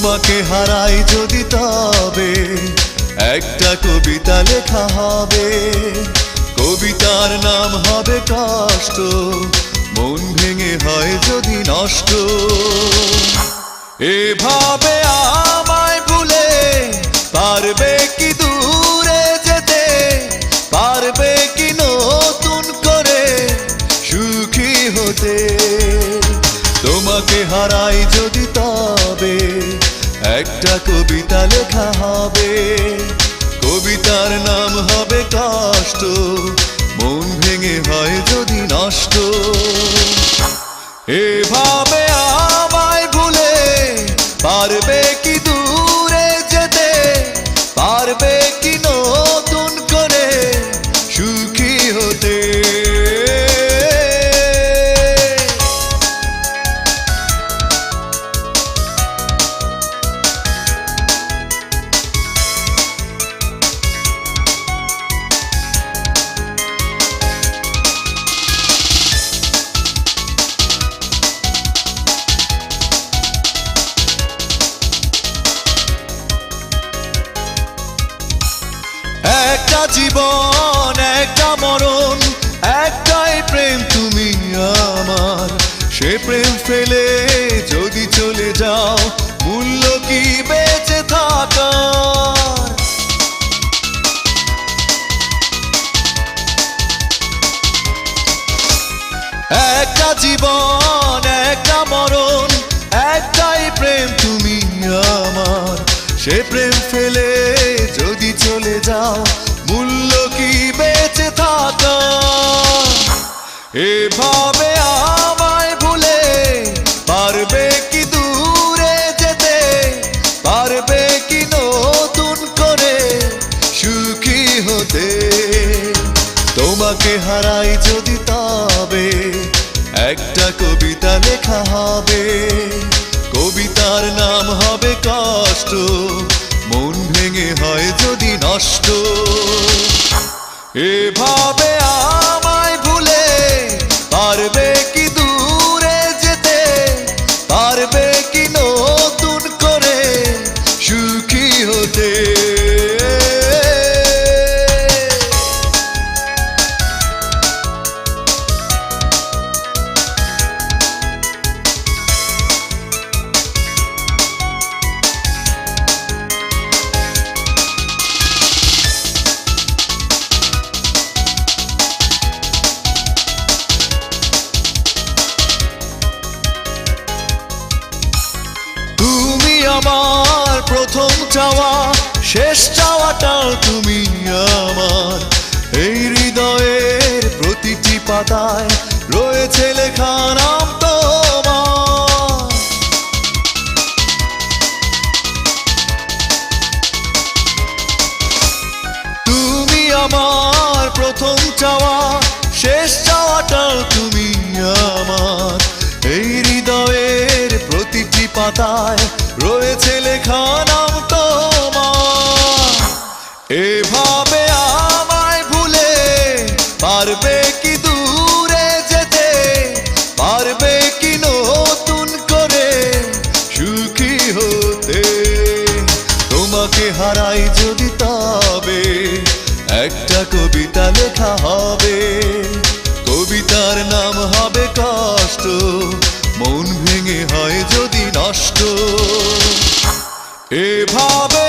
তোমাকে হারাই যদি তবে একটা কবিতা লেখা হবে। কবিতার নাম হবে কষ্ট, মন ভেঙে হয় যদি নষ্ট। এভাবে আমায় ভুলে পারবে কি দূরে যেতে, পারবে কি নতুন করে সুখী হতে। তোমাকে হারাই যদি তবে একটা কবিতা লেখা হবে। কবিতার নাম হবে কষ্ট, মন ভেঙে হয় যদি নষ্ট। এভাবে আমায় ভুলে পারবে কি দূরে যেতে, পারবে কি নতুন করে সুখী হতে। একটা জীবন একটা মরণ, একটাই প্রেম তুমি আমার। সে প্রেম ফেলে যদি চলে যাও, মূল্য কি বেঁচে থাকার। একটা জীবন একটা মরণ, একটাই প্রেম তুমি আমার। সে প্রেম ফেলে যদি চলে যাও, মূল্য কি বেঁচে থাকা। এভাবে আমায় ভুলে পারবে কি দূরে যেতে, পারবে কি নতুন করে সুখী হতে। তোমাকে হারাই যদি তবে একটা কবিতা লেখা হবে। কবিতার নাম হবে কষ্ট, মন ভেঙে হয় যদি নষ্ট। এভাবে আমায় ভুলে পারবে কি দূরে যেতে, পারবে কি নতুন করে সুখী হতে। আমার প্রথম চাওয়া, শেষ চাওয়াটাও তুমি আমার। এই হৃদয়ের প্রতিটি পাতায় রয়েছে লেখা নাম তোমার। তুমি আমার প্রথম চাওয়া, শেষ চাওয়াটাও তুমি আমার। এই হৃদয়ের প্রতিটি পাতায় রয়েছে লেখা নাম তোমার। এভাবে আমায় ভুলে পারবে কি দূরে যেতে, পারবে কি নতুন করে সুখী হতে। তোমাকে হারাই যদি তবে একটা কবিতা লেখা হবে। কবিতার নাম হবে কষ্ট, মন ভেঙে হয় যদি নষ্ট। এভাবে